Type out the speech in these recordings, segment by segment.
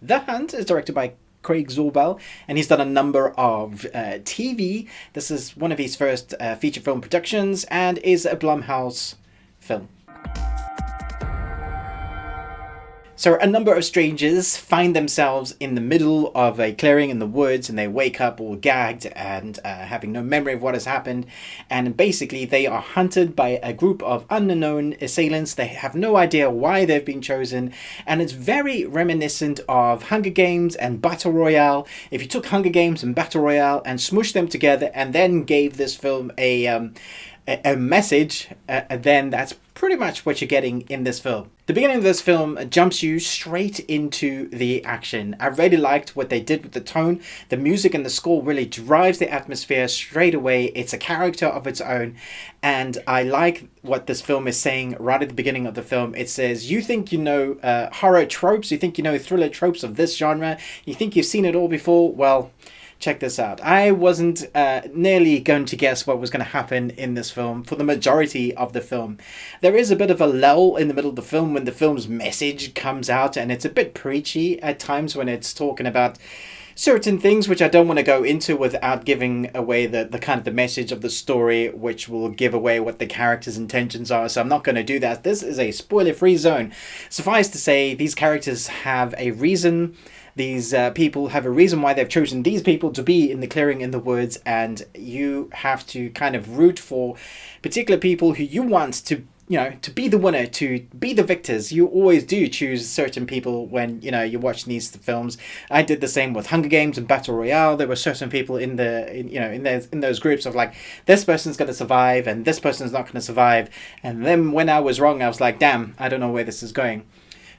The Hunt is directed by Craig Zorbel, and he's done a number of TV. This is one of his first feature film productions and is a Blumhouse film. So a number of strangers find themselves in the middle of a clearing in the woods, and they wake up all gagged and having no memory of what has happened. And basically they are hunted by a group of unknown assailants. They have no idea why they've been chosen. And it's very reminiscent of Hunger Games and Battle Royale. If you took Hunger Games and Battle Royale and smooshed them together and then gave this film a message, then that's pretty much what you're getting in this film. The beginning of this film jumps you straight into the action. I really liked what they did with the tone. The music and the score really drives the atmosphere straight away. It's a character of its own. And I like what this film is saying right at the beginning of the film. It says, you think you know horror tropes, you think you know thriller tropes of this genre, you think you've seen it all before? Well, check this out. I wasn't nearly going to guess what was going to happen in this film for the majority of the film. There is a bit of a lull in the middle of the film when the film's message comes out, and it's a bit preachy at times when it's talking about certain things which I don't want to go into without giving away the kind of the message of the story, which will give away what the characters' intentions are. So I'm not going to do that. This is a spoiler-free zone. Suffice to say, these characters have a reason. These people have a reason why they've chosen these people to be in the clearing in the woods, and you have to kind of root for particular people who you want to, to be the winner, to be the victors. You always do choose certain people when, you're watching these films. I did the same with Hunger Games and Battle Royale. There were certain people in those groups of like, this person's going to survive and this person's not going to survive. And then when I was wrong, I was like, damn, I don't know where this is going.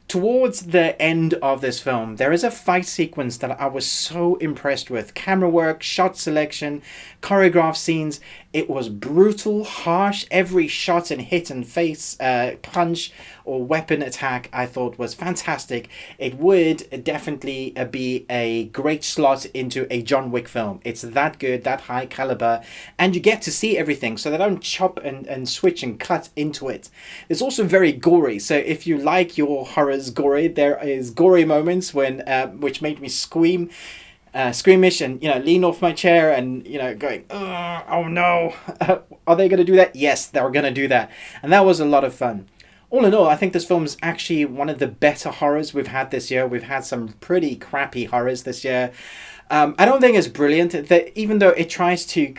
Towards the end of this film, there is a fight sequence that I was so impressed with. Camera work, shot selection, choreographed scenes. It was brutal, harsh. Every shot and hit and face, punch or weapon attack I thought was fantastic. It would definitely be a great slot into a John Wick film. It's that good, that high caliber, and you get to see everything, so they don't chop and switch and cut into it. It's also very gory, so if you like your horrors gory, there is gory moments when which made me squeamish and lean off my chair and going, oh no, are they going to do that? Yes, they're going to do that. And that was a lot of fun. All in all, I think this film is actually one of the better horrors we've had this year. We've had some pretty crappy horrors this year. I don't think it's brilliant, that even though it tries to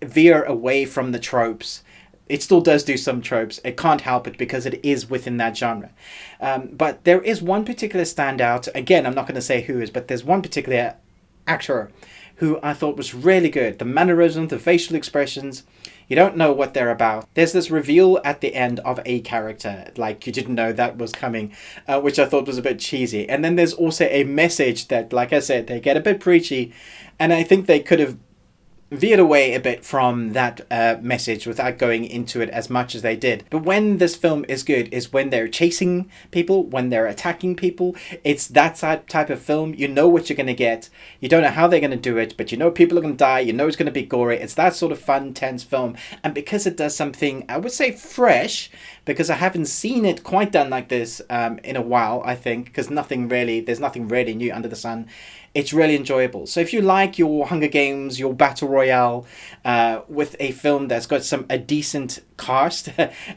veer away from the tropes, it still does do some tropes. It can't help it because it is within that genre. But there is one particular standout. Again, I'm not going to say who is, but there's one particular actor who I thought was really good. The mannerisms, the facial expressions, you don't know what they're about. There's this reveal at the end of a character, like you didn't know that was coming, which I thought was a bit cheesy. And then there's also a message that, like I said, they get a bit preachy, and I think they could have veered away a bit from that message without going into it as much as they did. But when this film is good is when they're chasing people, when they're attacking people. It's that type of film. You know what you're going to get. You don't know how they're going to do it, but you know people are going to die. You know it's going to be gory. It's that sort of fun, tense film. And because it does something, I would say fresh, because I haven't seen it quite done like this in a while, I think, because there's nothing really new under the sun. It's really enjoyable. So if you like your Hunger Games, your Battle Royale, with a film that's got a decent cast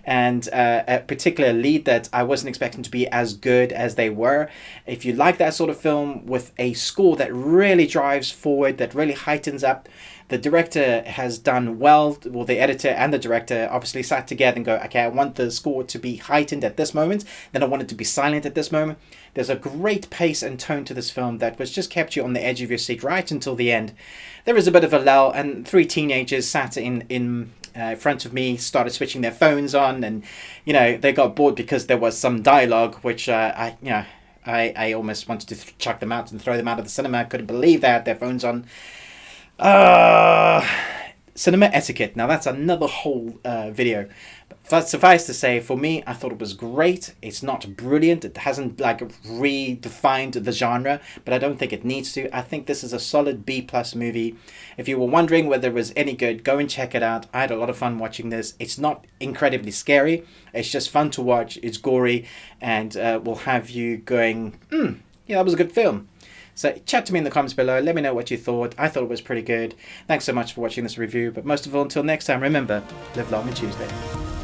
and a particular lead that I wasn't expecting to be as good as they were. If you like that sort of film with a score that really drives forward, that really heightens up, the director has done well. Well, the editor and the director obviously sat together and go, okay, I want the score to be heightened at this moment, then I want it to be silent at this moment. There's a great pace and tone to this film that was just kept you on the edge of your seat right until the end. There is a bit of a lull, and three teenagers sat in front of me, started switching their phones on, and they got bored because there was some dialogue which I almost wanted to chuck them out and throw them out of the cinema. I couldn't believe they had their phones on. Cinema etiquette. Now that's another whole video. But suffice to say, for me, I thought it was great. It's not brilliant. It hasn't redefined the genre, but I don't think it needs to. I think this is a solid B+ movie. If you were wondering whether it was any good, go and check it out. I had a lot of fun watching this. It's not incredibly scary. It's just fun to watch. It's gory, and will have you going, yeah, that was a good film. So chat to me in the comments below. Let me know what you thought. I thought it was pretty good. Thanks so much for watching this review. But most of all, until next time, remember, live long and Tuesday.